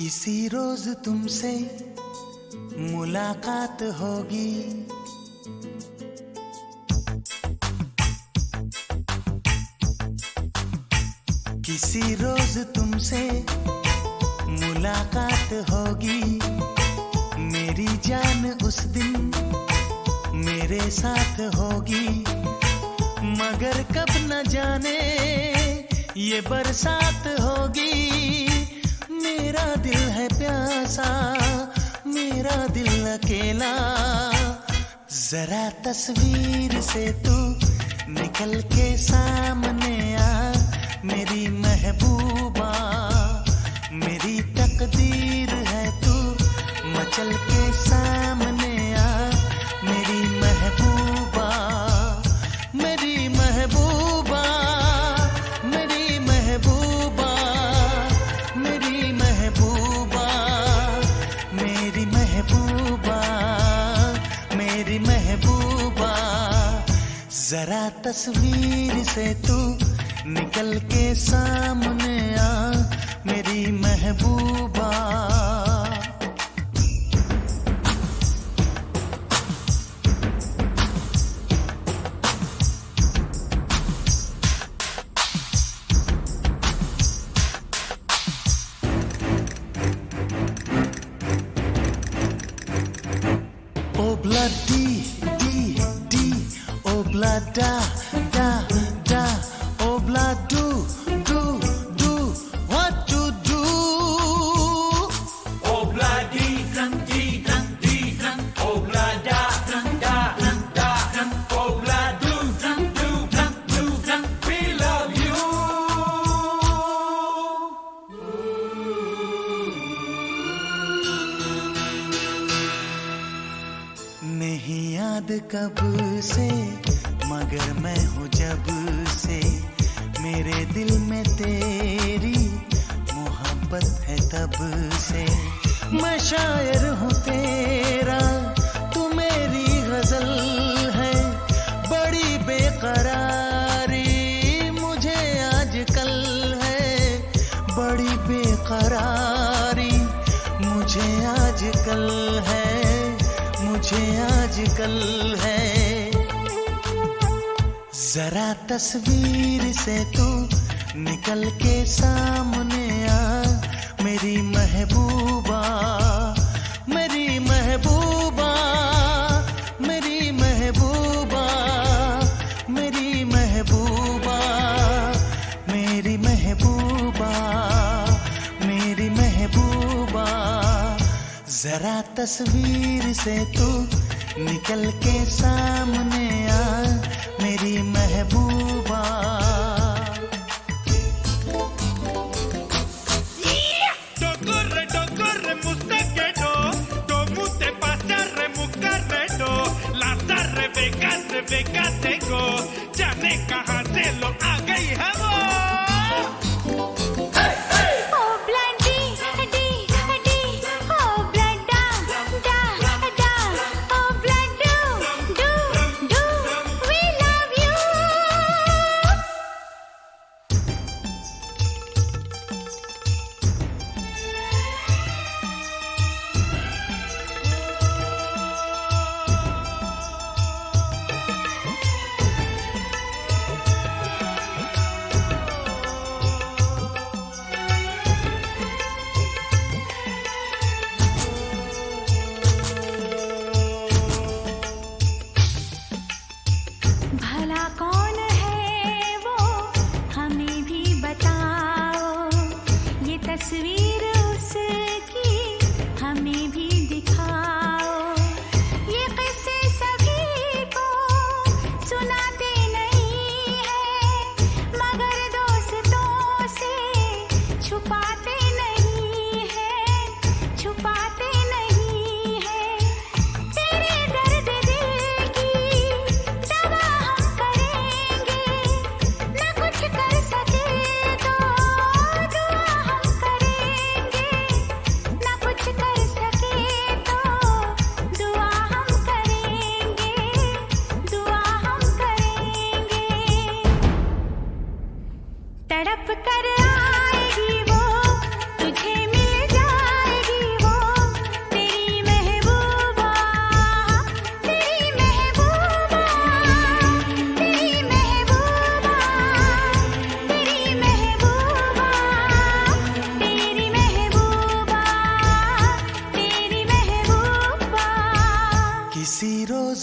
किसी रोज तुमसे मुलाकात होगी, किसी रोज तुमसे मुलाकात होगी। मेरी जान उस दिन मेरे साथ होगी, मगर कब न जाने ये बरसात होगी। मेरा दिल है प्यासा, मेरा दिल अकेला, जरा तस्वीर से तू निकल के सामने आ। मेरी महबूबा, मेरी तकदीर है तू मचल के सामने आ। मेरी महबूबा, मेरी महबूबा, मेरी महबूबा, मेरी महबूबा, मेरी महबूबा, मेरी महबूबा, जरा तस्वीर से तू निकल के सामने आ। मेरी महबूबा, Obla di di di, obla da da da, obla do do do, what to do? Obla di dang, obla da da, obla do dang, we love you. नहीं याद कब से, मगर मैं हूँ जब से, मेरे दिल में तेरी मोहब्बत है तब से। मैं शायर हूँ तेरा, तू मेरी गजल है, बड़ी बेकरारी मुझे आजकल है, बड़ी बेकरारी मुझे आजकल है, मुझे आजकल है। जरा तस्वीर से तू निकल के सामने आ। मेरी महबूबा, मेरी महबूबा, मेरी महबूबा, मेरी महबूबा, मेरी महबूबा, मेरी महबूबा, जरा तस्वीर से तू निकल के सामने आ। मेरी महबूबा, Corre, mustaquero, como te pasa remucarredo, las Rebeca tengo, ya ne kahan se lo a gayi hai wo.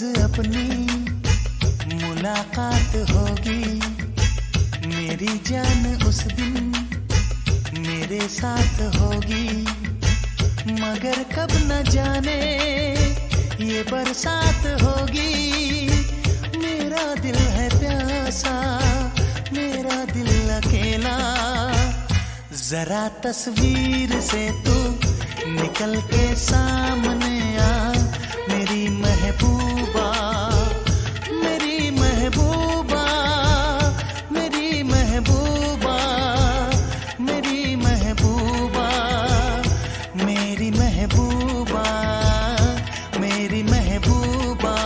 रोज अपनी मुलाकात होगी, मेरी जान उस दिन मेरे साथ होगी। मगर कब न जाने ये बरसात होगी, मेरा दिल है प्यासा, मेरा दिल अकेला। जरा तस्वीर से तू निकल के सामने आ, मेरी महबूबा, मेरी महबूबा, मेरी महबूबा, मेरी महबूबा, मेरी महबूबा, मेरी महबूबा।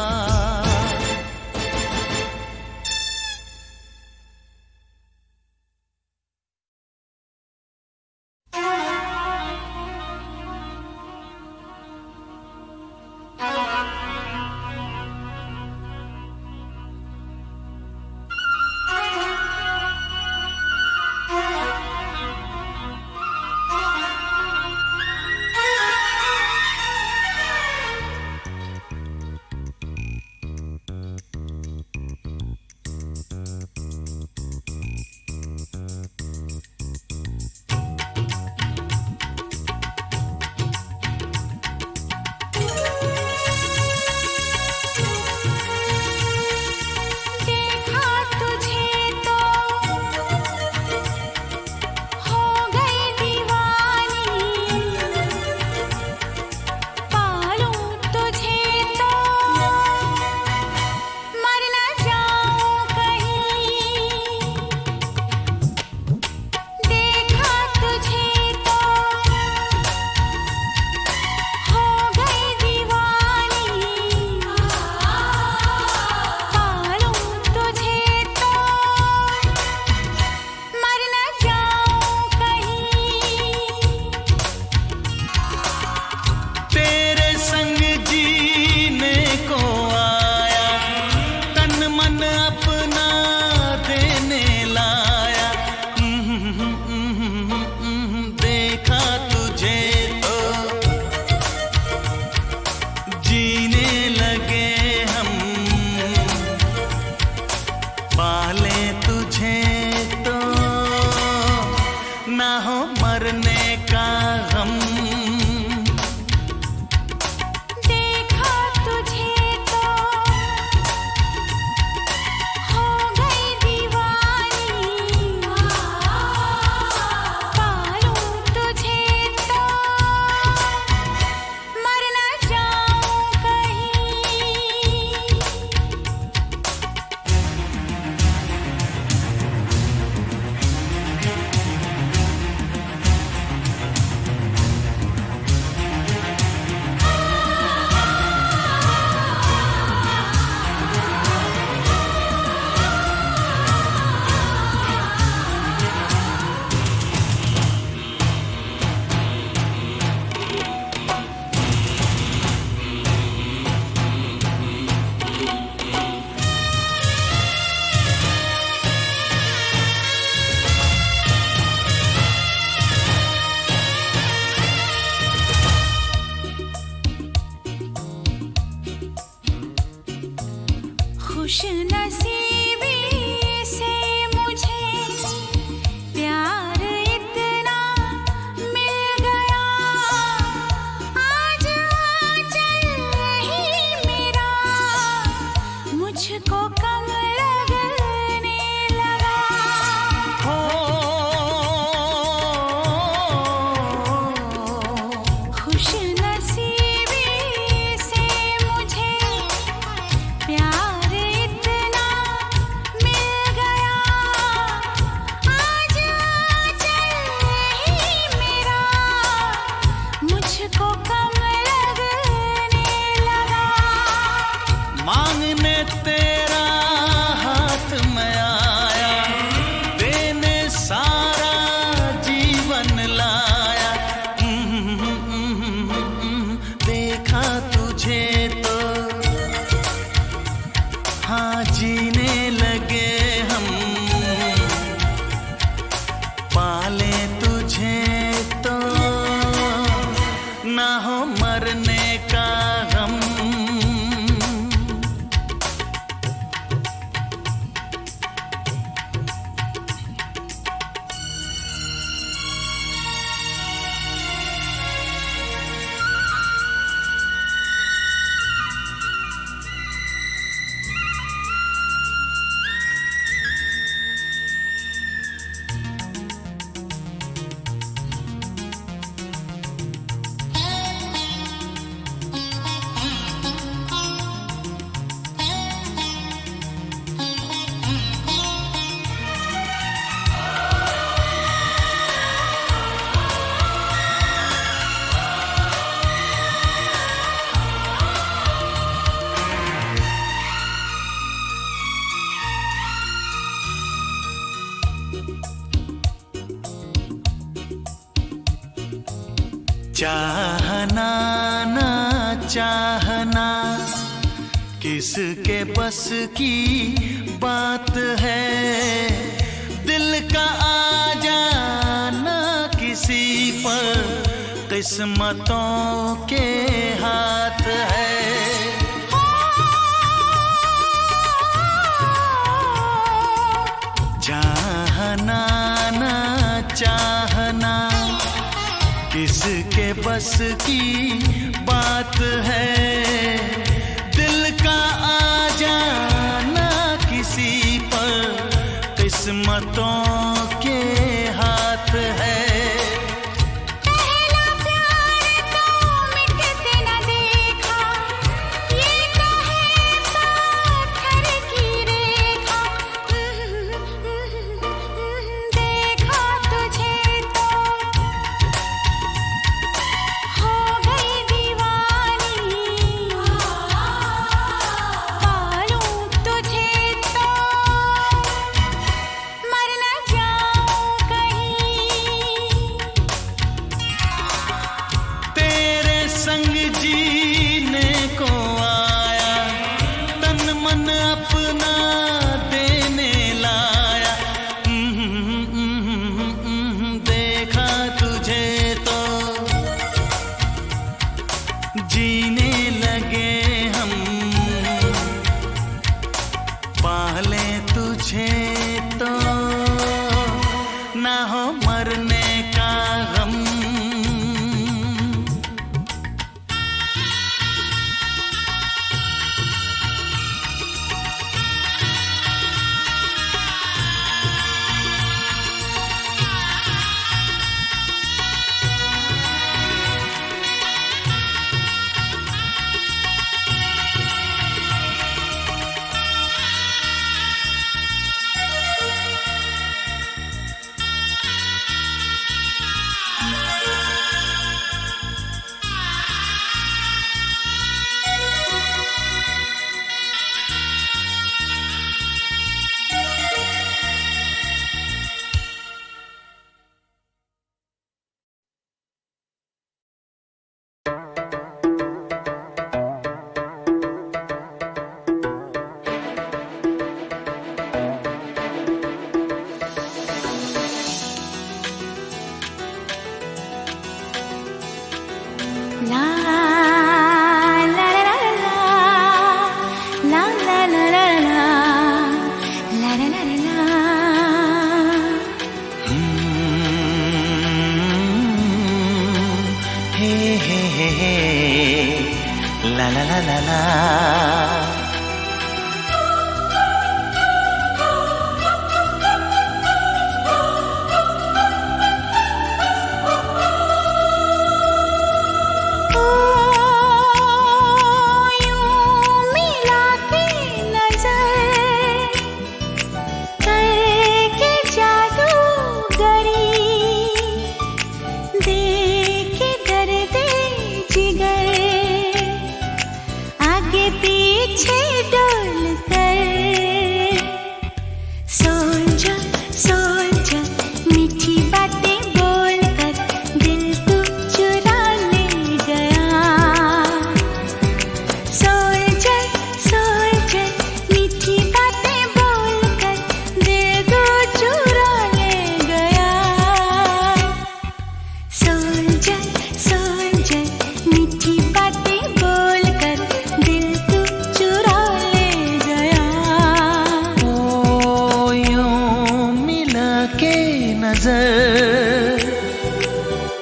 चाहना ना चाहना किसके बस की बात है, दिल का आ जाना किसी पर किस्मतों के हाथ है। चाहना ना चाहना किसके बस की बात है, दिल का आ जाना किसी पर किस्मतों के हाथ है। जीने लगे हम पाले तुझे तो ना हो मरने का गम। La la la la la.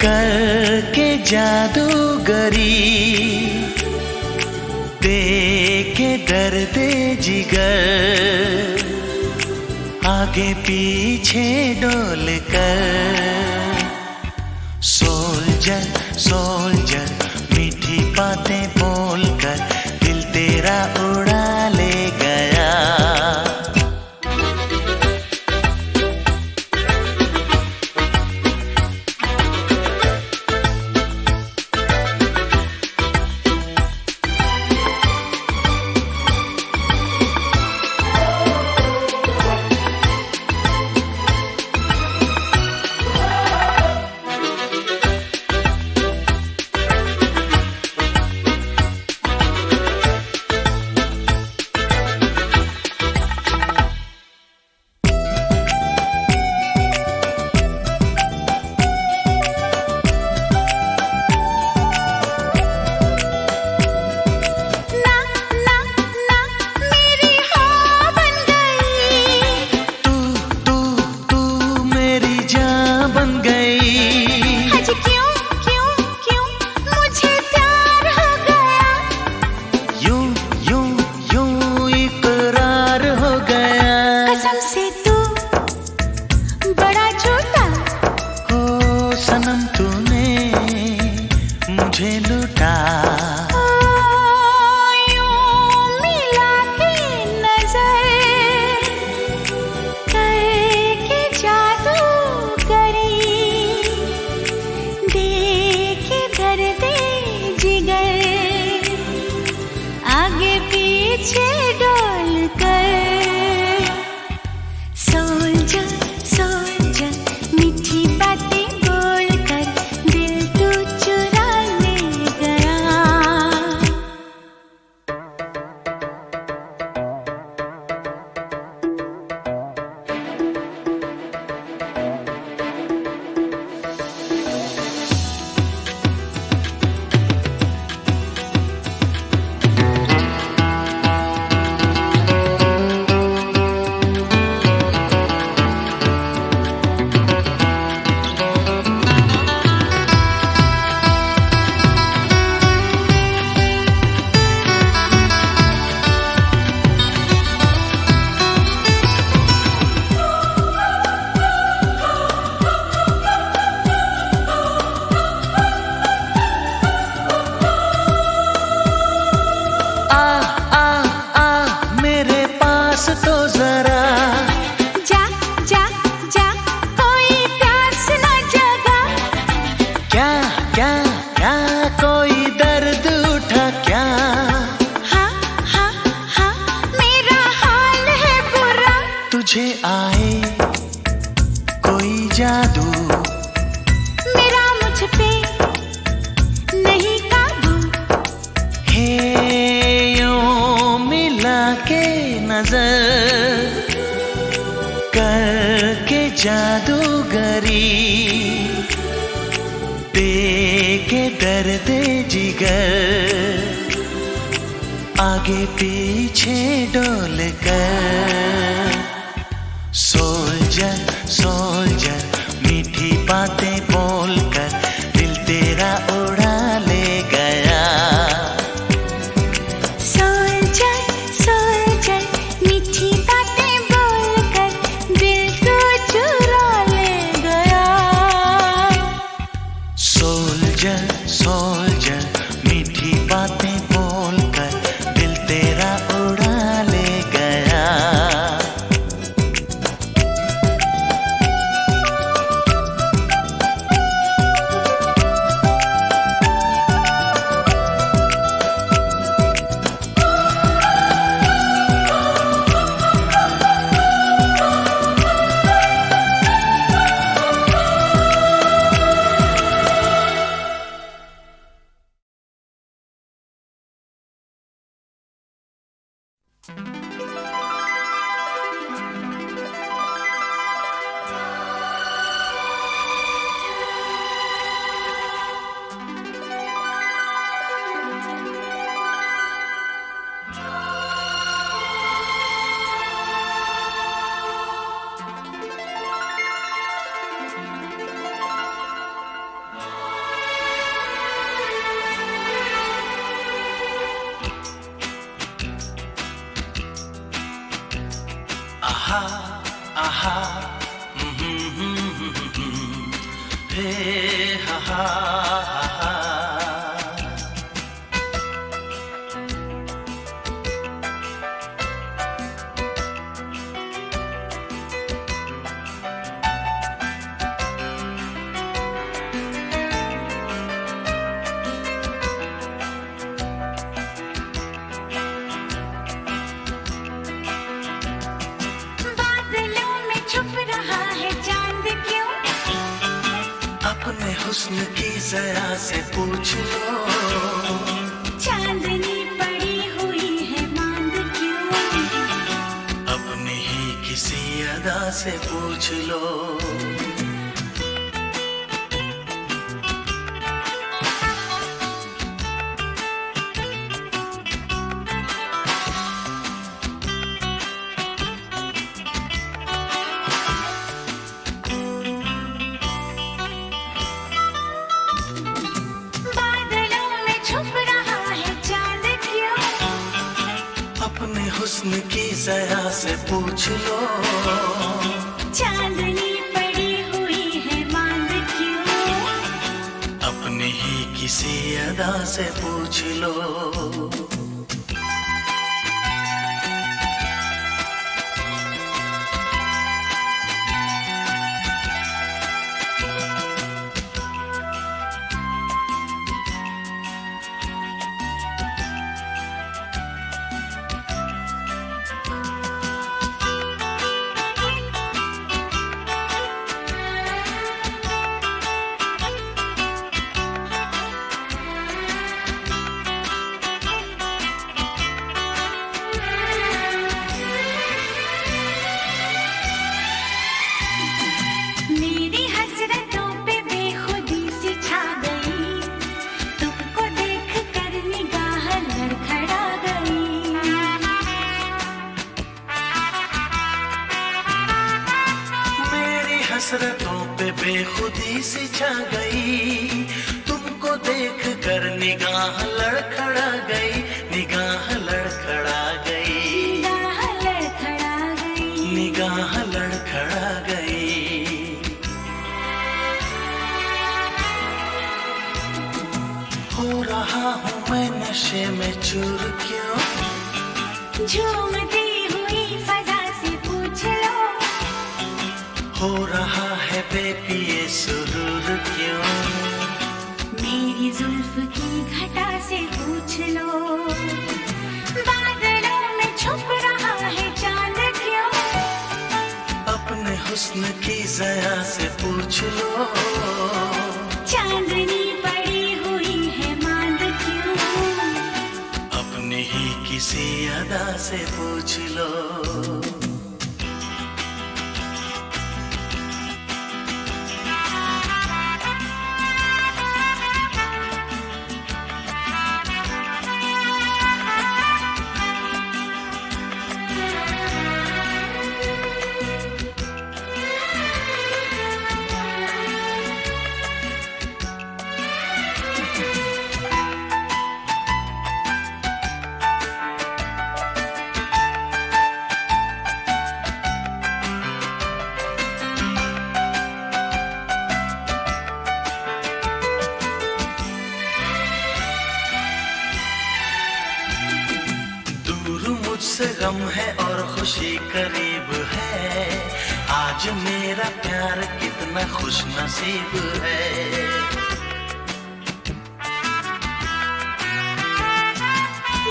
करके जादूगरी देके दर्द जिगर आगे पीछे डोल कर। सोल्जर सोल्जर मीठी बातें बोलकर दिल तेरा उड़ा ले गया। पीछे डोल कर। सोल्जर सोल्जर मीठी बातें बोल कर दिल तू चुरा ले गया। तो जरा जा जा जा कोई प्यास न जगा। क्या क्या क्या कोई दर्द उठा क्या? हाँ हाँ हाँ मेरा हाल है बुरा। तुझे आए कोई जादू मेरा मुझ पे नहीं काबू। है यूं मिला के नजर करके जादूगरी दे के दर्द जिगर आगे पीछे डोल कर। सोल्जर सोल्जर मीठी बातें बोल कर दिल तेरा उड़ा ले गया। सोल्जर सोल्जर मीठी बातें बोल कर दिल को चुरा ले गया। सोल्जर सोल्जर मीठी बातें बोल कर दिल तेरा उड़ा ले गया। आहा आहा हे हा हा हा। बादलों में छुप रहा है चांद क्यों? अपने हुस्न की जरा से पूछ लो। चांदनी पड़ी हुई है मांग क्यों? अपनी ही किसी अदा से पूछ लो। बादलों में छुप रहा है चांद क्यों? अपने हुस्न की जरा से पूछ लो। चांदनी पड़ी हुई है मांग क्यों? अपनी ही किसी अदा से पूछ लो। हसरतों पे बेखुदी सी छा गई, तुमको देख कर निगाह लड़खड़ा गई, निगाह लड़खड़ा गई, निगाह लड़खड़ा गई। हो रहा हूँ मैं नशे में चूर क्यों, झूमती हुई फजा से पूछ लो, हो रहा है बेपिए सुरूर क्यों, मेरी जुल्फ की घटा से पूछ लो, बादलों में छुप रहा है चांद क्यों, अपने हुस्न की ज़या से पूछ लो, चांदनी पड़ी हुई है मांद क्यों, अपनी ही किसी अदा से पूछ लो। मुझसे गम है और खुशी करीब है, आज मेरा प्यार कितना खुश नसीब है।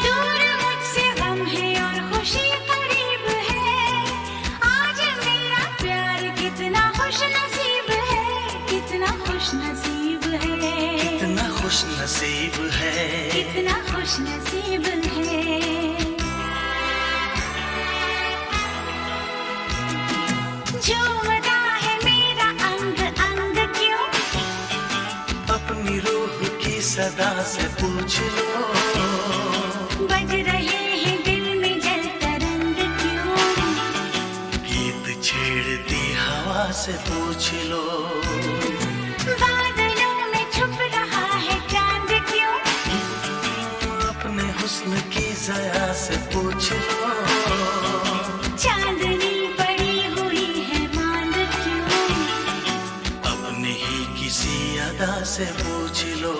दूर मुझसे गम है और खुशी करीब है, आज मेरा प्यार कितना खुश नसीब है, कितना खुश नसीब है, कितना खुश नसीब है, कितना खुश नसीब है। झूमता है मेरा अंग अंग क्यों, अपनी रूह की सदा से पूछ लो, बज रहे हैं दिल में जल तरंग क्यों, गीत छेड़ती हवा से पूछ लो, बादलों में छुप रहा है चांद क्यों, अपने हुस्न की ज़या से पूछ लो, चांदनी पड़ी हुई है मांद क्यों, अपनी ही किसी अदा से पूछ लो।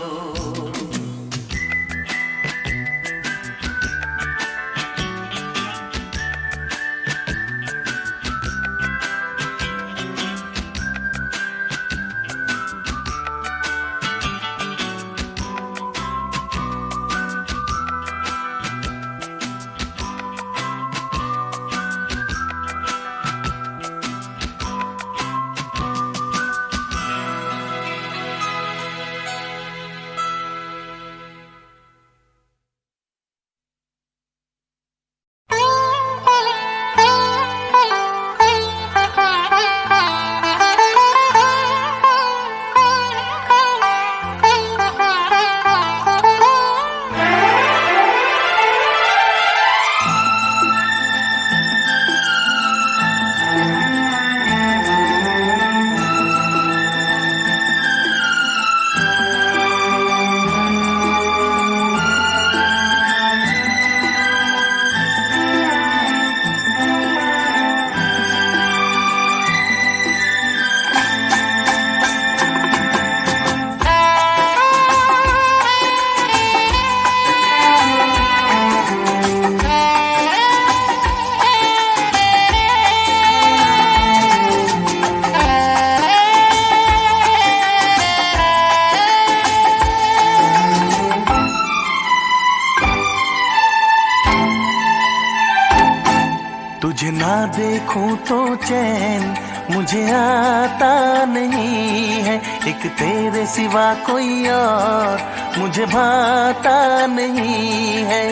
तुझे ना देखूं तो चैन मुझे आता नहीं है, एक तेरे सिवा कोई और मुझे भाता नहीं है।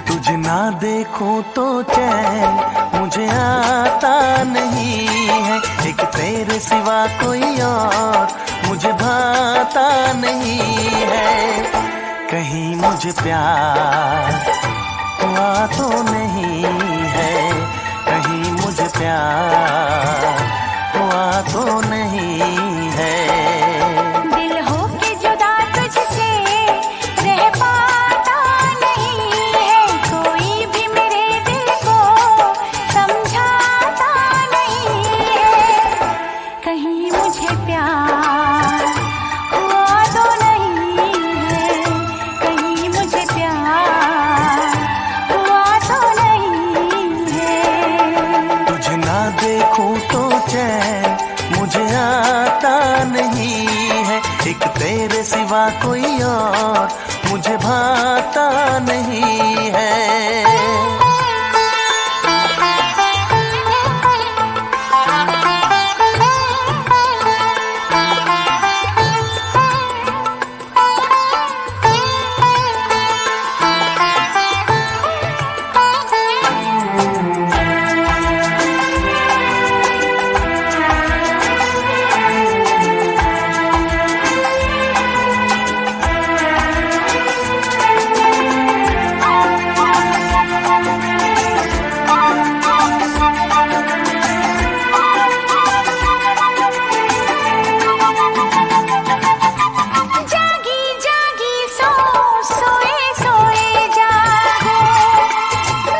तुझे ना देखूं तो चैन मुझे आता नहीं है, एक तेरे सिवा कोई और मुझे भाता नहीं है। कहीं मुझे प्यार हुआ तो नहीं, प्यार हुआ तो नहीं है। दिल हो के जुदा तुझसे रह पाता नहीं है, कोई भी मेरे दिल को समझाता नहीं है। कहीं मुझे प्यार हुआ तो नहीं है, कहीं मुझे प्यार हुआ तो नहीं है। तुझे ना देखूं तो चैन मुझे आता नहीं है, एक तेरे सिवा कोई और मुझे भाता नहीं है। जागी जागी सो सोए सोए जागो,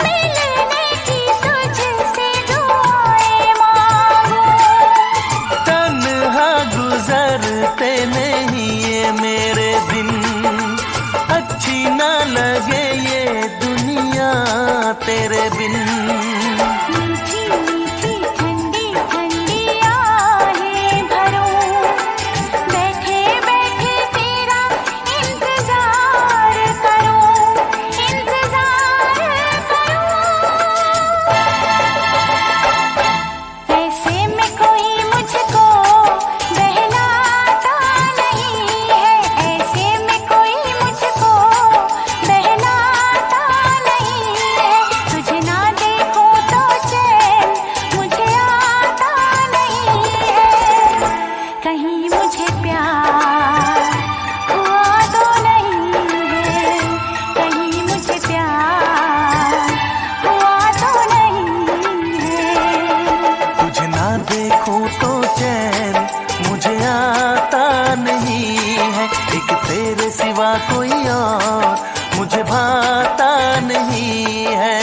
मिलने की तुझसे दुआएं मांगो। तन्हा गुजरते नहीं ये मेरे दिन, अच्छी ना लगे ये दुनिया तेरे बिन। मीठी मीठी ठंडी ठंडी आहें भरूं, बैठे बैठे तेरा इंतजार करूं, इंतजार करूं। ऐसे में कोई मुझको बहलाता नहीं है, ऐसे में कोई मुझको बहलाता नहीं है। तुझे ना देखूं तो चैन मुझे आता नहीं है, कहीं मुझे प्यार हुआ तो नहीं है, कहीं मुझे प्यार हुआ तो नहीं है। तुझे ना देखूं तो चैन मुझे आता नहीं है, एक तेरे सिवा कोई और मुझे भाता नहीं है।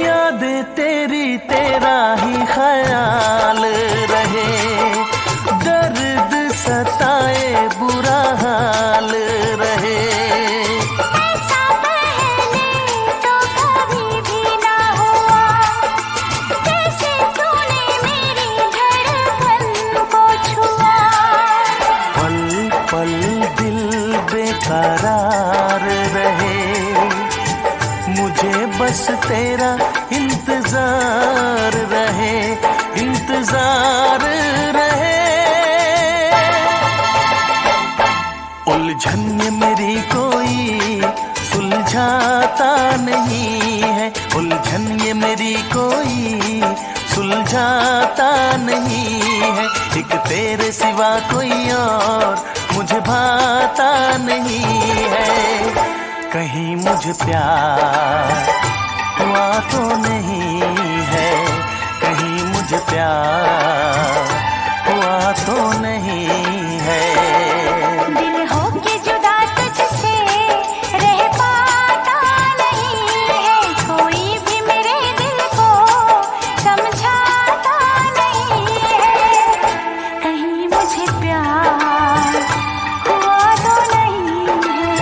यादें तेरी तेरा ही ख्याल रहे, दर्द सताए बुरा हाल रहे। ऐसा पहले तो कभी भी ना हुआ, कैसे तूने मेरी धड़कन को छुआ। पल पल दिल बेकरार रहे, मुझे बस तेरा इंतजार रहे, इंतजार रहे। उलझन ये मेरी कोई सुलझाता नहीं है, उलझन ये मेरी कोई सुलझाता नहीं है, एक तेरे सिवा कोई और मुझे भाता नहीं है। कहीं मुझे प्यार हुआ तो नहीं है, कहीं मुझे प्यार हुआ तो नहीं है। दिल हो के जुदा तुझसे रह पाता नहीं है, कोई भी मेरे दिल को समझाता नहीं है। कहीं मुझे प्यार हुआ तो नहीं है,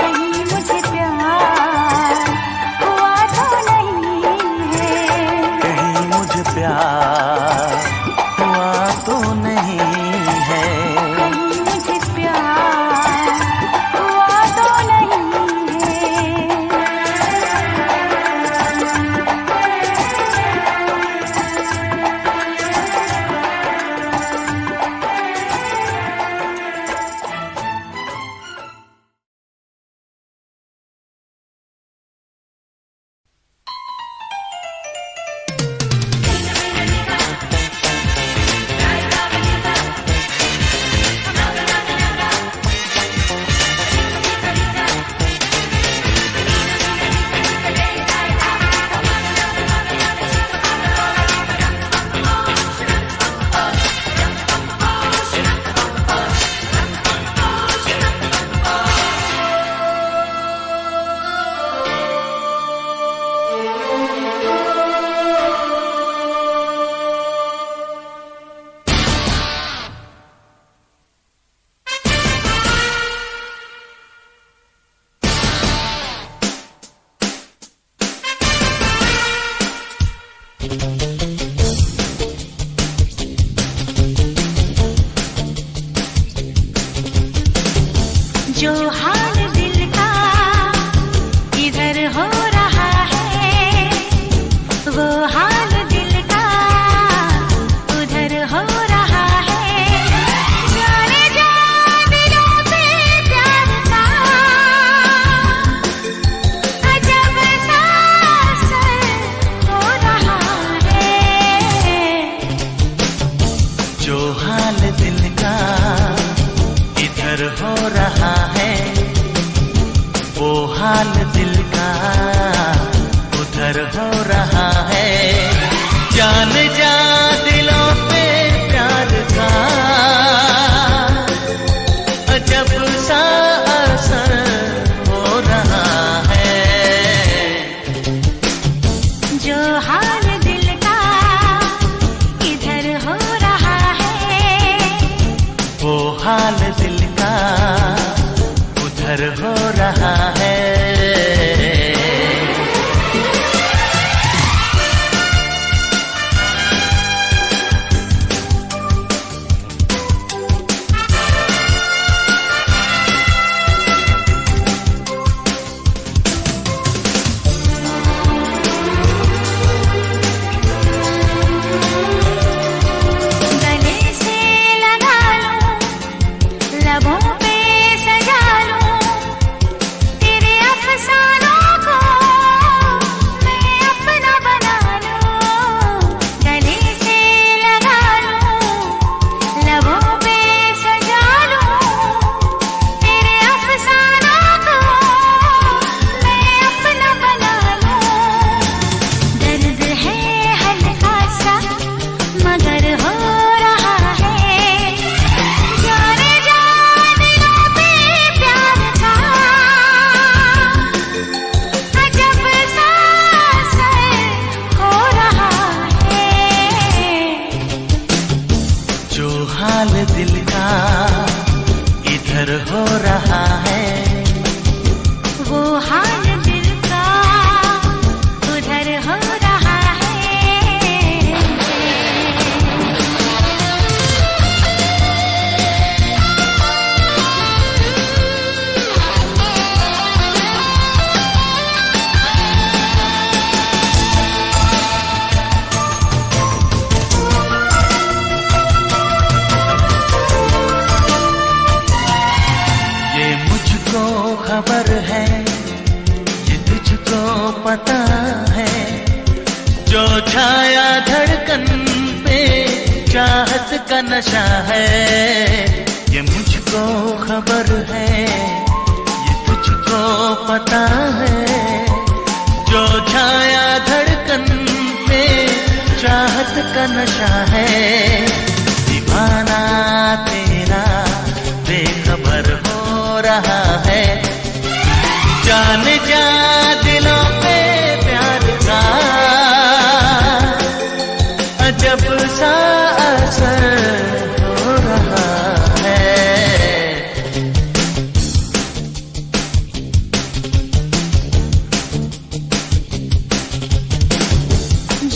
कहीं मुझे प्यार जो हाल दिल का इधर हो रहा है, वो हाल दिल का उधर हो रहा है। जाने जा दिलों पे प्यार का अजब सा असर हो रहा है। जो हाल दिल का इधर हो रहा है, वो हाल दिल का उधर हो रहा है। जान जा दिलों पे प्यार का अजब सा असर हो रहा है। जो हाल दिल का इधर हो रहा है, वो हाल दिल का उधर हो रहा है। गले से लगा लूं, लबों पे सजा लूं, तेरे अफसानों को मैं अपना बना लूं। गले से लगा लूं, लबों पे सजा लूं, तेरे अफसानों को मैं अपना बना लूं। दर्द है हल्का सा मगर हो रहा है। जाने जा दिलों पे प्यार का अजब सा असर हो रहा है। जो हाल दिल का इधर हो रहा है, वो हाल दिल का उधर हो रहा है। ये मुझको खबर है, ये तुझको पता है। जो छाया धड़कन पे चाहत का नशा है, ये मुझको खबर है, ये तुझको पता है। जो छाया धड़कन पे चाहत का नशा है। दीवाना तेरा बेखबर हो रहा है। जान जा दिलों पे प्यार का अजब सा असर हो रहा है।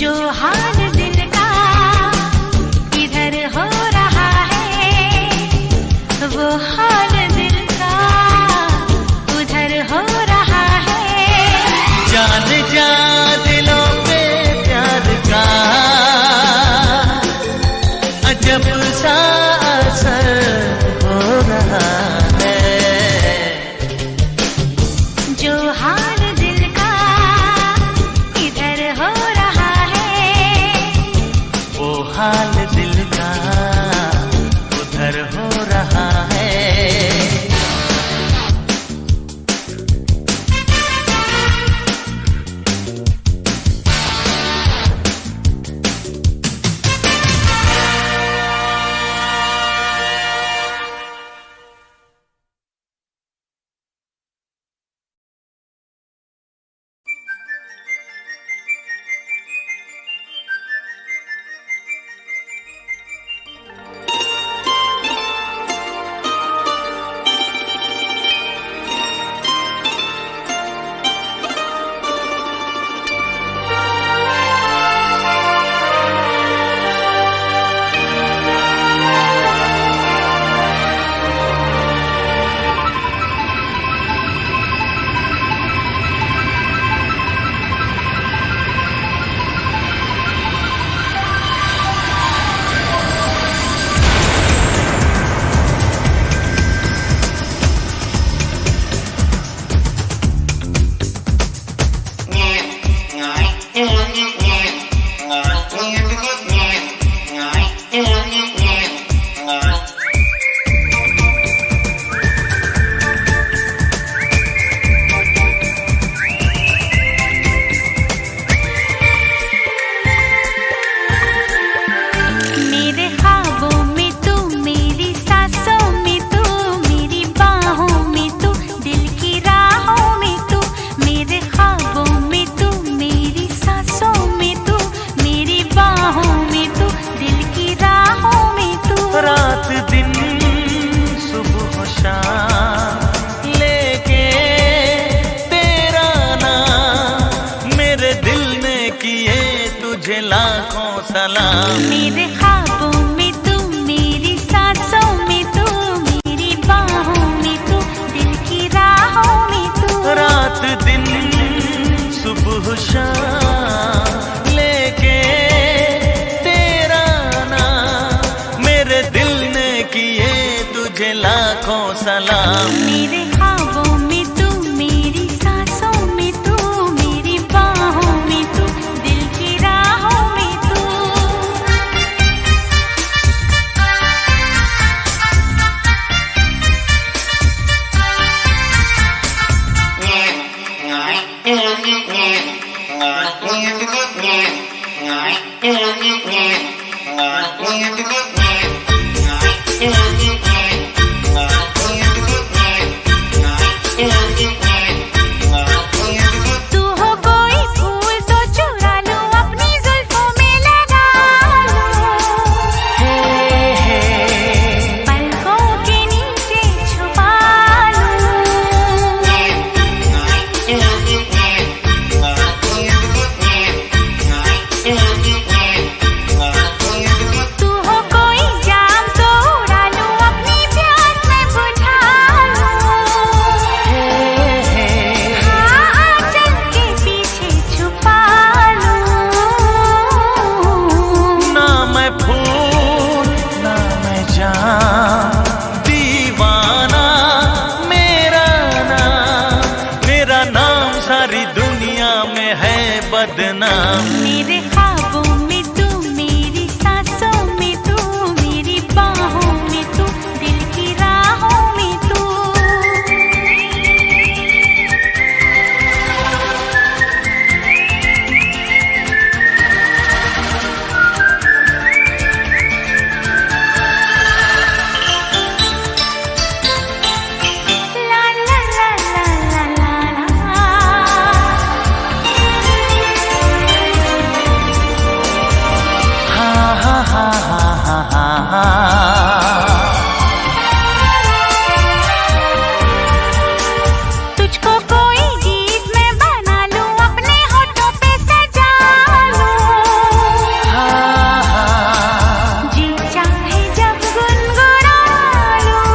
जो हाल दिल का इधर हो रहा है, वो हाल दिल का उधर हो रहा है। जान जा दिलों पे प्यार का अजब सा असर हो रहा है। जो हाल दिल का इधर हो रहा है, वो हाल दिल का उधर हो रहा है। लाखों सलाम। मेरे ख्वाबों में तू, मेरी सांसों में तू, मेरी बाहों में तू, दिल की राहों में तू। तू हो कोई फूल तो चुरा लूं, अपनी जुल्फों में लगा लूं, पलकों के नीचे छुपा लूं। तू हो कोई जाम तो उड़ा लूं, अपनी प्यास में बुझा लूं, हाँ आंचल के पीछे छुपा लूं। ना मैं फूल ना मैं जान, दीवाना मेरा नाम सारी दुनिया में है बदनाम। मेरे ख्वाबों में तू, मेरी सांसों में तू, मेरी बाहों में तू, दिल की राहों में तू। ला ला ला ला ला ला ला। हा हा हा हा हा हा हा। तुझको कोई गीत में बना लूं, अपने होठों पे सजा लूं, हा हा। जी चाहे जब गुनगुना लूं।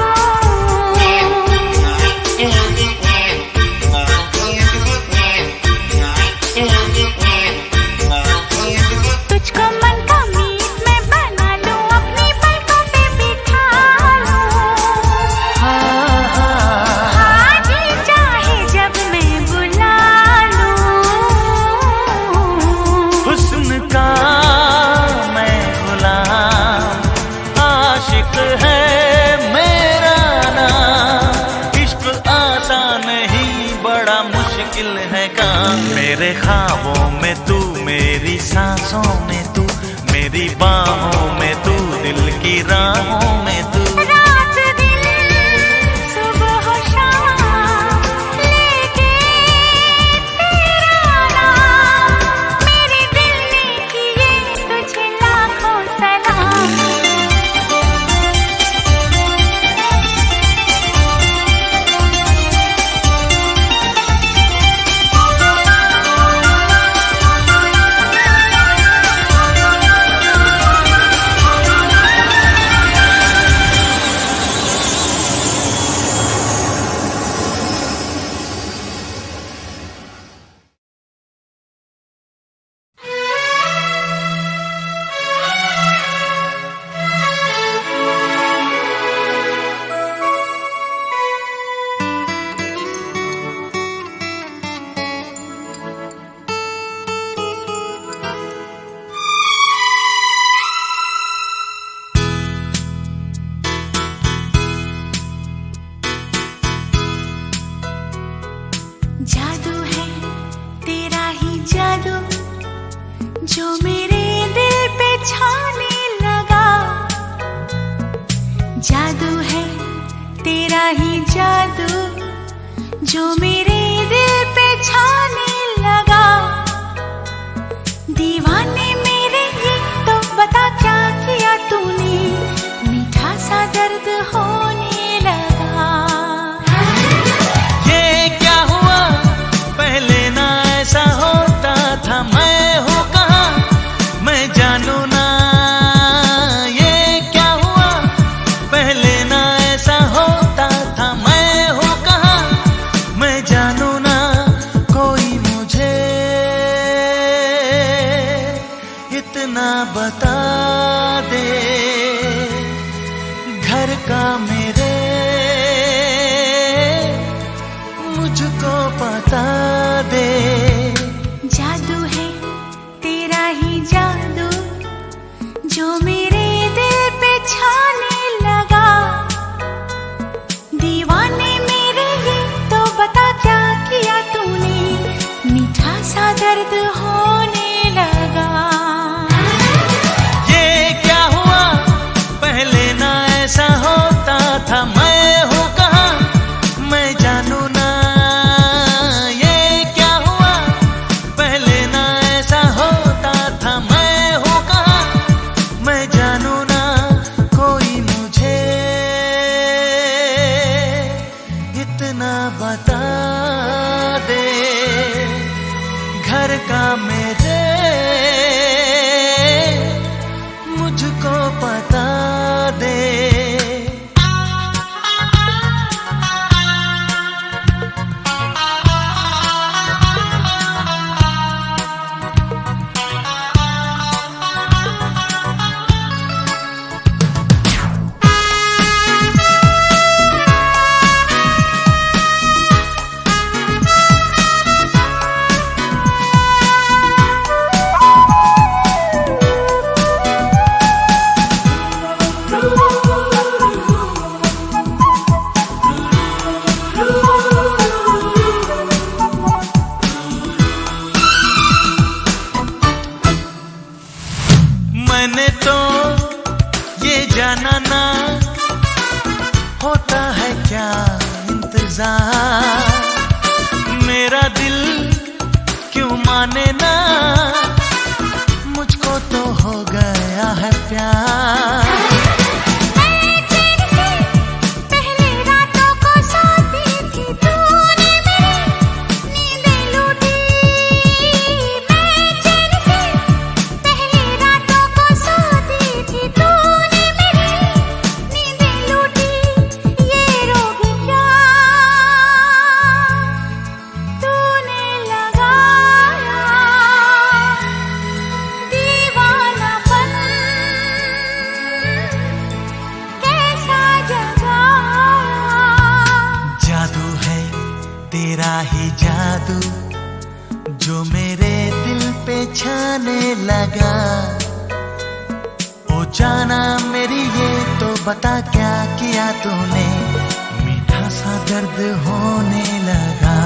तुझको मन का मीत में बना लूं, अपनी पलकों पे बिठा लूं, हाँ जी चाहे जब मैं बुला लूं। हुस्न का मैं गुलाम, आशिक है मेरा नाम। इश्क आसान नहीं, बड़ा मुश्किल है काम। मेरे ख्वाबों में तू, मेरी सांसों में तू, मेरी बाहों में तू, दिल की राहों में तू। रात दिन सुबह शाम लेके तेरा नाम, मेरे दिल ने किए तुझे लाखों सलाम। जादू है तेरा ही जादू, जो मेरे दिल पे छाने लगा। जादू है तेरा ही जादू, जो मेरे दिल पे छाने लगा। दीवाने मेरे ये तो बता क्या किया तूने, मीठा सा दर्द होने लगा। ये क्या हुआ, पहले ना ऐसा होता था। मैं हूँ कहाँ मैं जानू ना, ये क्या हुआ, पहले ना ऐसा होता था। मैं हूँ कहाँ मैं जानू ना, कोई का मेरे मुझको पता दे। मैंने तो ये जाना ना होता है क्या इंतजार, मेरा दिल क्यों माने ना, मुझको तो हो गया है प्यार। तेरा ही जादू जो मेरे दिल पे छाने लगा। ओ जाना मेरी ये तो बता क्या किया तूने, मीठा सा दर्द होने लगा।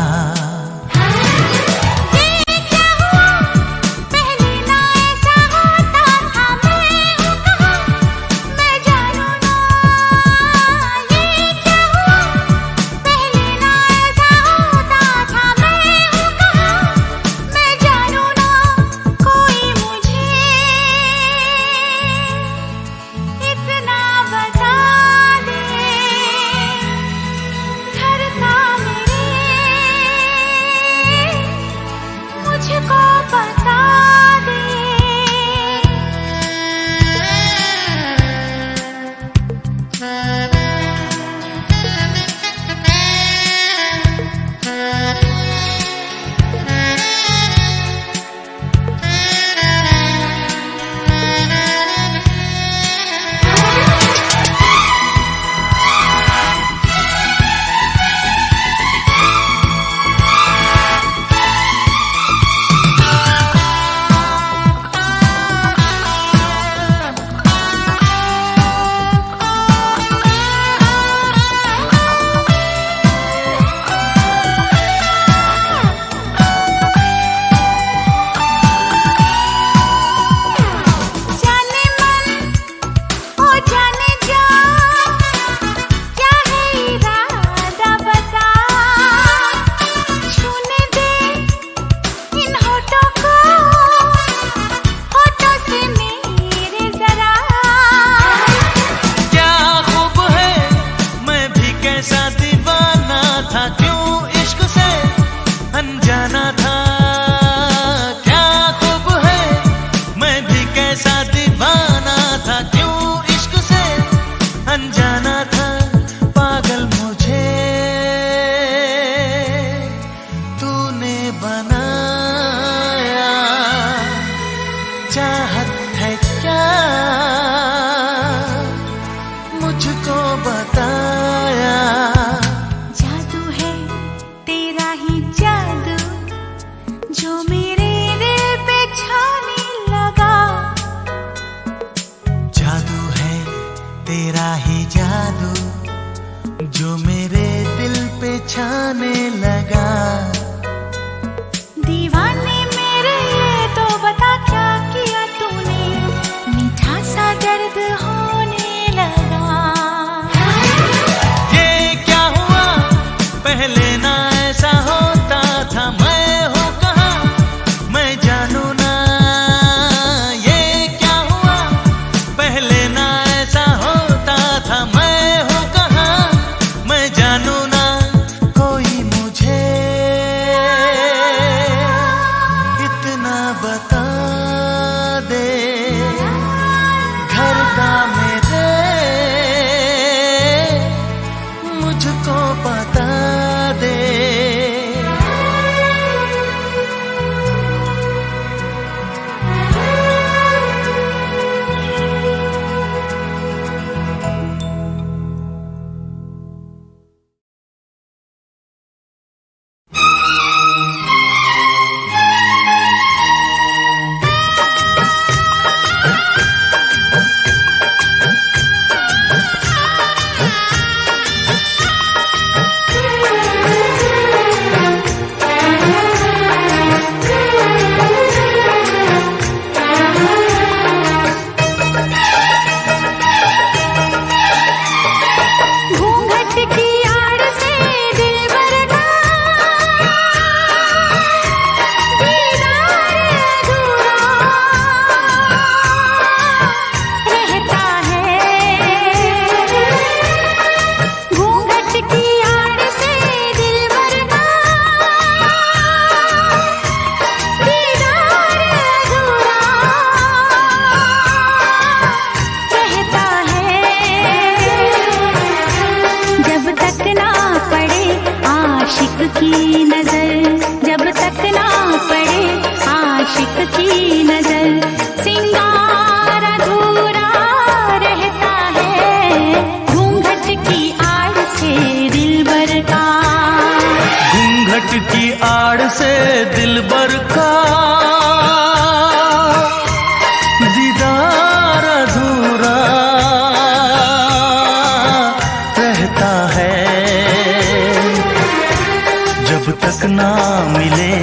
अनजाना था क्या खूब है, मैं भी कैसा दीवाना था, क्यों इश्क से अनजाना था। पागल मुझे तूने बनाया, चाहत है क्या मुझको बताया। जादू है तेरा ही जादू जो मेरे दिल पे छाने लगा। जादू है तेरा ही जादू जो मेरे दिल पे छाने लगा। दीवाने मेरे ये तो बता क्या किया तूने, मीठा सा दर्द होने लगा। ये क्या हुआ पहले ना ऐसा होता था, मैं हूँ कहाँ मैं जानू ना। ये क्या हुआ पहले ना ऐसा होता था, मैं हूँ कहाँ मैं जानू ना। कोई मुझे मुझको बता दे। की आड़ से दिलबर का दीदार अधूरा रहता है। जब तक ना मिले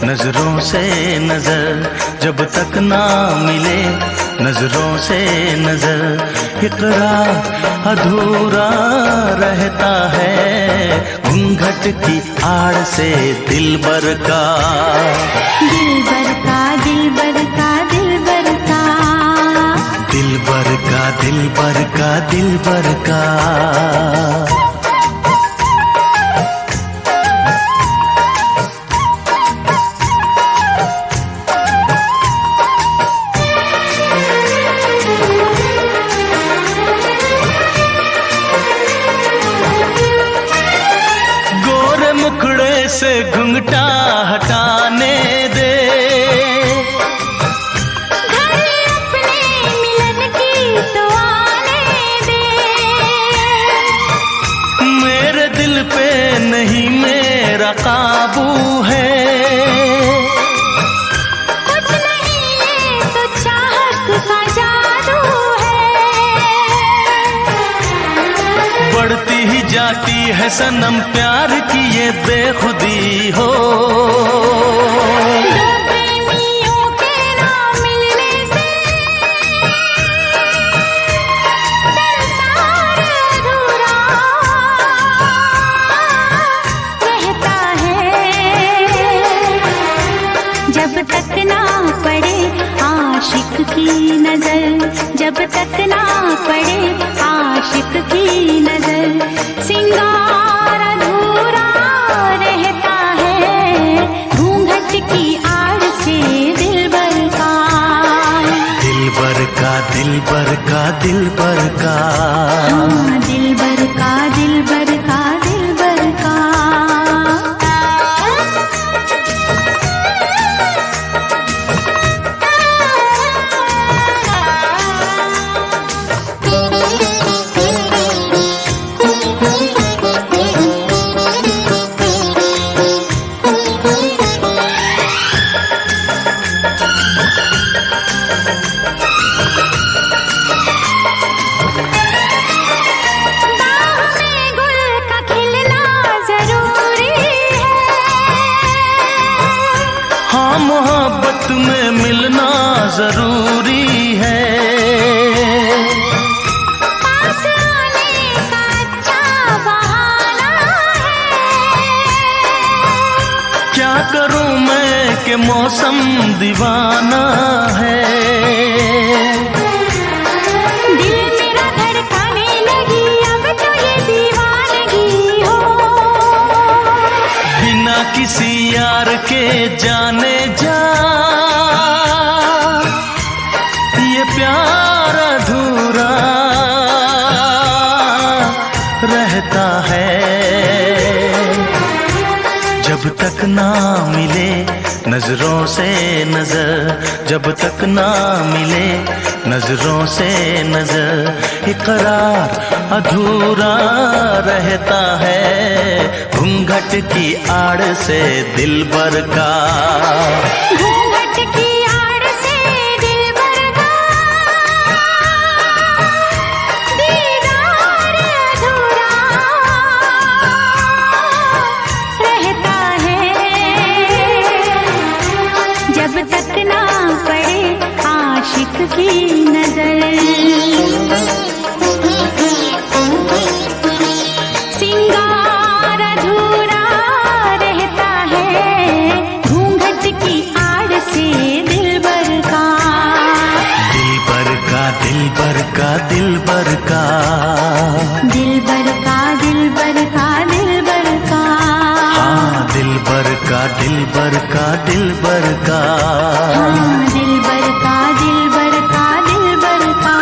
नजरों से नजर, जब तक ना मिले नजरों से नजर, इकरार अधूरा रहता है। घूंघट की आड़ से दिलबर का, दिलबर का, दिलबर का, दिलबर का, दिलबर का, दिलबर का, दिलबर का। से घुंघटा हटाने दे, घर अपने मिलन की तो आने दे। मेरे दिल पे नहीं मेरा काबू है, कुछ नहीं ये तो चाहत का जादू है। बढ़ती ही जाती है सनम प्यार की ये बेखुदी हो। दो प्रेमियों के ना मिलने से संसार अधूरा रहता है। जब तक ना पड़े आशिक की नजर, जब तक ना पड़े आशिक की नजर, सिंगार अधूरा रहता है। घूंघट की आड़ से दिलबर का, दिलबर का, दिलबर का, दिलबर का, हाँ, दिलबर का, दिलबर का, दिलबर का। मोहब्बत में मिलना जरूरी है, पास आने का अच्छा बहाना है। क्या करूं मैं कि मौसम दीवाना है। दिल मेरा धड़काने लगी अब तो ये दीवानगी हो। बिना किसी यार के जाने जा ये प्यार अधूरा रहता है। जब तक ना मिले नजरों से नजर, जब तक ना मिले नजरों से नजर, इकरार अधूरा रहता है घूंघट की आड़ से दिलबर का। घूंघट की आड़ से दिलबर का दीदार अधूरा रहता है, जब तक ना पड़े आशिक की नजर। सिंगार अधूरा रहता है घूंघट की आड़ से दिलबर का। दिलबर का दिलबर का दिलबर का, दिलबर का दिलबर का दिलबर का। हाँ दिलबर का दिलबर का दिलबर का। हाँ दिलबर का दिलबर का दिलबर का।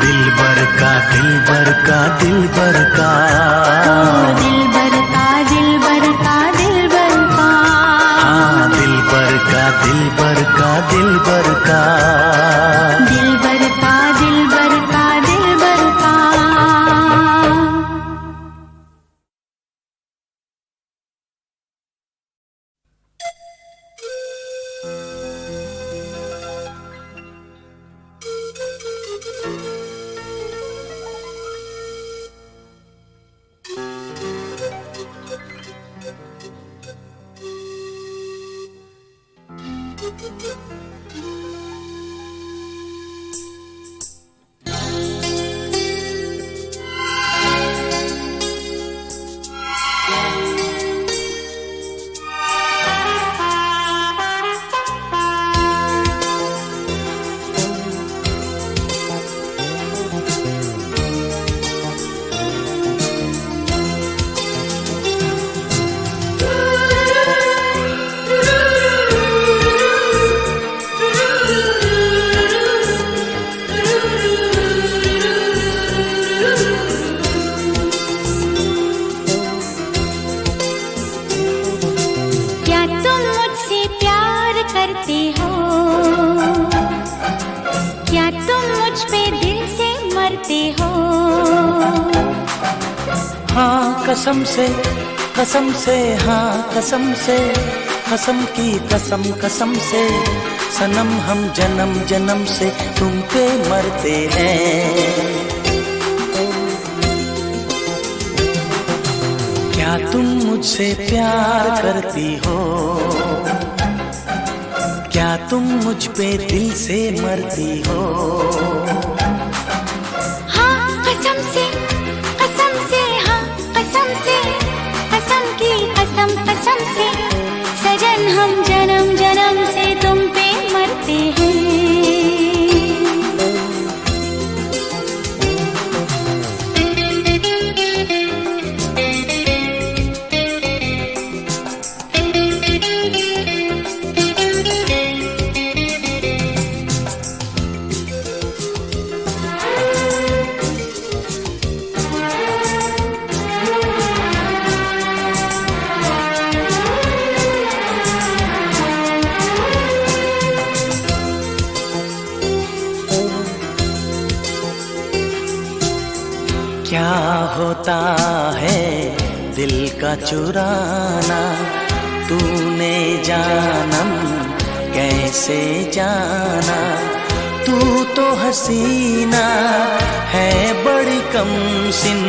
दिलबर का दिलबर का दिलबर का। दिलबर का दिलबर का दिलबर का। हाँ दिलबर का दिलबर का दिलबर का। दिलबर का दिलबर का दिलबर का। करते हो, क्या तुम मुझ पे दिल से मरते हो? हाँ कसम से हाँ कसम से, कसम की कसम कसम से सनम हम जन्म जन्म से तुम पे मरते हैं। क्या तुम मुझसे प्यार करती हो, क्या तुम मुझ पे दिल से मरती हो? हाँ कसम से हाँ कसम से, कसम की कसम कसम से सजन हम जन्म जन्म से तुम पे मरते हैं। क्या होता है दिल का चुराना, तूने जानम कैसे जाना? तू तो हसीना है बड़ी कमसिन,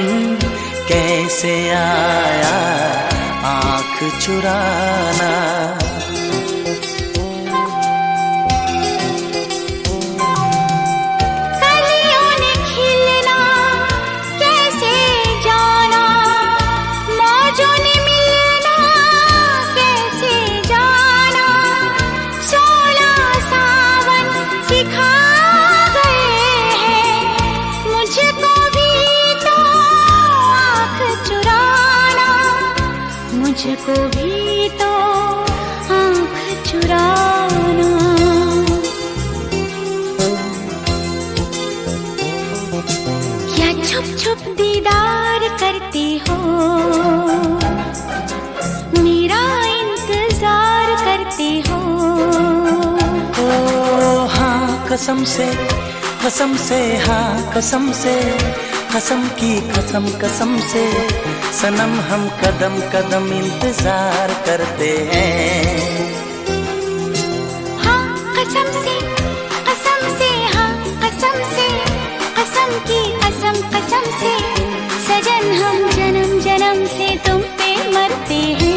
कैसे आया आँख चुराना? मुझको भी तो आँख चुराना। क्या छुप छुप दीदार करते हो, मेरा इंतजार करते हो। ओ हाँ कसम से हाँ कसम से, कसम की कसम कसम से सनम हम कदम कदम इंतजार करते हैं। हाँ कसम से हाँ कसम से, कसम की कसम कसम से सजन हम जन्म जन्म से तुम पे मरते हैं।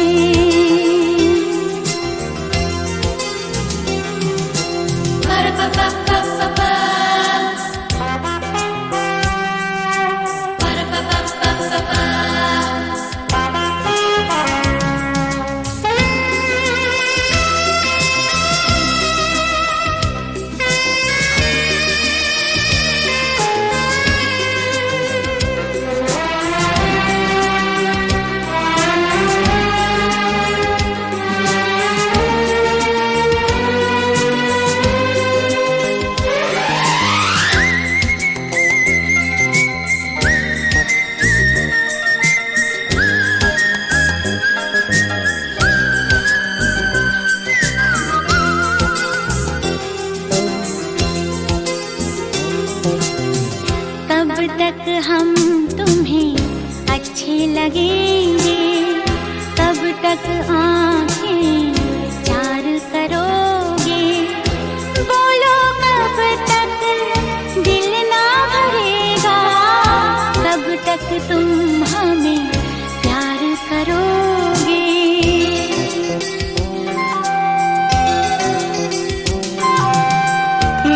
कब तक हम तुम्हें अच्छे लगेंगे, कब तक आँखें चार करोगे, बोलो कब तक दिल ना भरेगा, कब तक तुम हमें प्यार करोगे।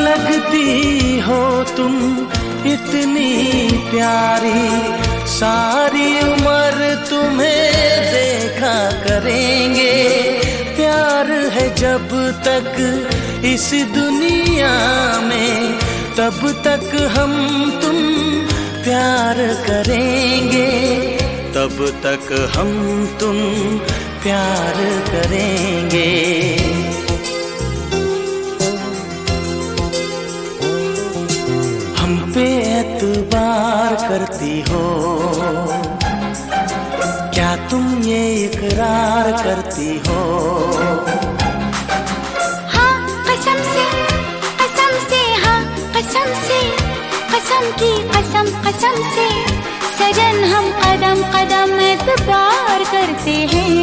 लगती हो तुम इतनी प्यारी, सारी उम्र तुम्हें देखा करेंगे। प्यार है जब तक इस दुनिया में, तब तक हम तुम प्यार करेंगे, तब तक हम तुम प्यार करेंगे। हम पे एतबार करती हो, क्या तुम ये इकरार करती हो? हाँ कसम से हाँ कसम से, कसम की कसम कसम से सजन हम कदम कदम एतबार करते हैं।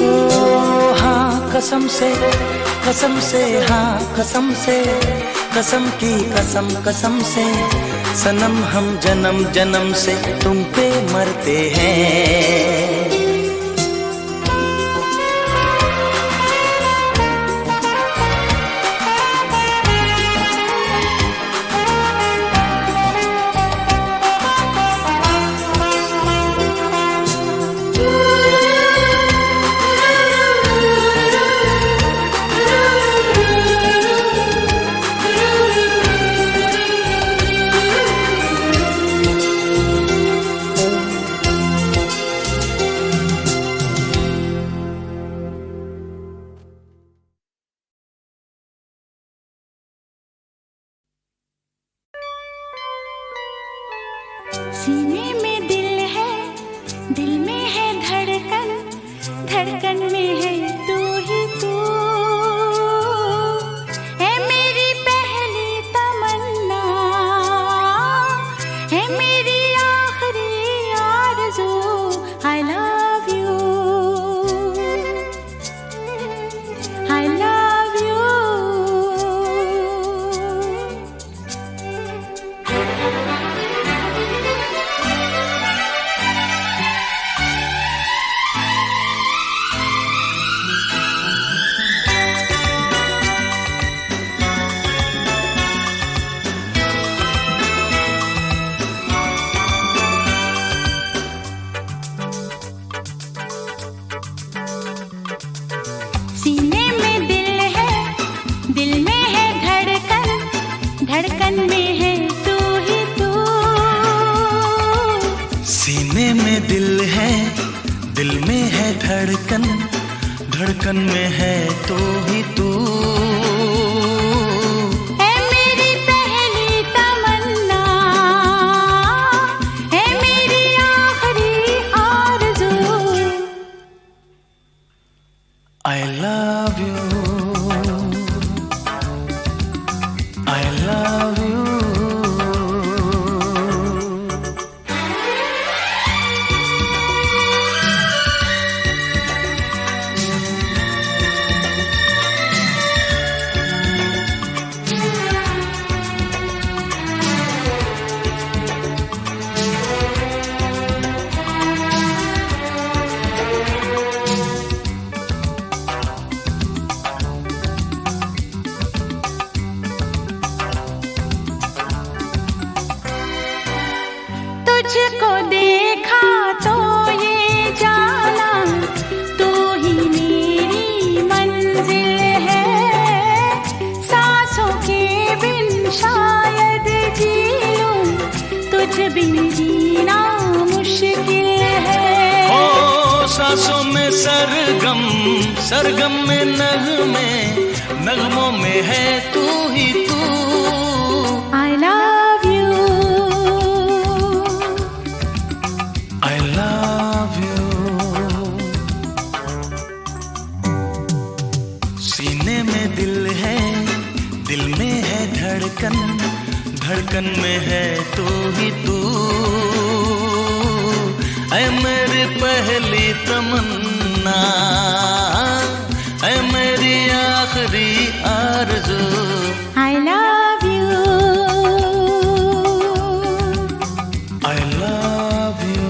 ओ हाँ कसम से हाँ कसम से, कसम की कसम कसम से सनम हम जन्म जन्म से तुम पे मरते हैं। सीने में दिल है, दिल में है धड़कन, धड़कन में है तू ही तू, है मेरी पहली तमन्ना, है मेरी आखिरी आरज़ू। I love you, I love you। सीने में दिल है, दिल में है धड़कन, धड़कन में है तू ही तू। सीने में दिल है, दिल में है धड़कन, धड़कन में है तू ही तू, है मेरी पहली तमन्ना, है मेरी आखिरी सांसों में सरगम, सरगम में नगमे, नगमों में है तू ही तू। I love you, I love you। सीने में दिल है, दिल में है धड़कन, धड़कन में है तू ही तू। ऐ मेरी पहली तमन्ना, ऐ मेरी आखिरी आरज़ू। I love you, I love you।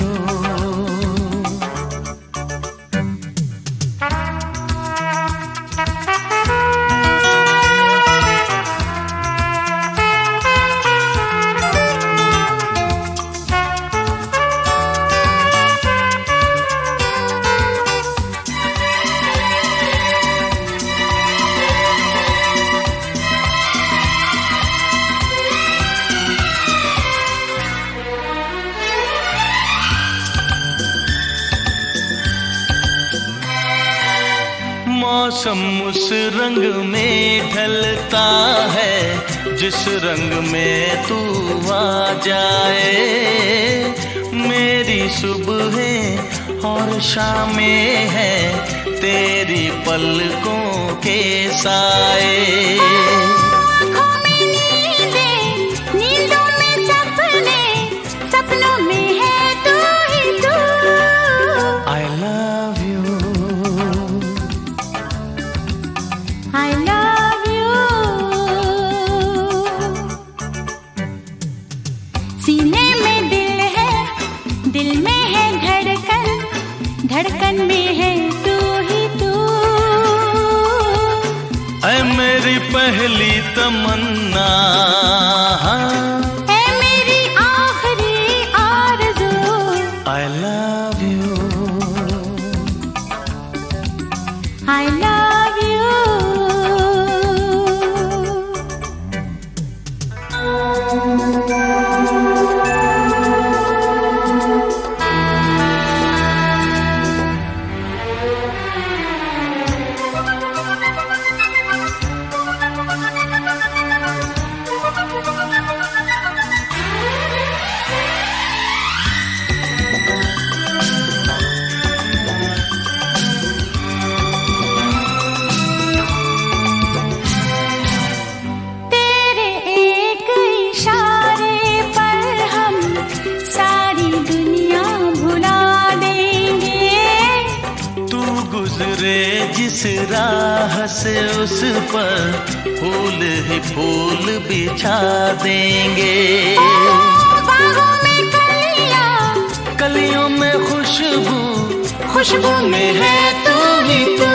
मौसम उस रंग में ढलता है जिस रंग में तू आ जाए। मेरी सुबह और शामें है तेरी पलकों के साए। आँखों में नींदें, नींदों में सपने, सपनों में है तू ही तू। I love you, I love you। सीने में दिल है, दिल में है धड़कन, धड़कन में है तू ही तू। ऐ मेरी पहली तमन्ना, है मेरी आखिरी आरज़ू। I love you, I love you। तेरे एक इशारे पर हम सारी दुनिया भुला देंगे। तू गुजरे जिस राह से उस पर फूल ही फूल बिछा देंगे। बागों में कलियां, कलियों में खुशबू, खुशबू में है तू ही तू।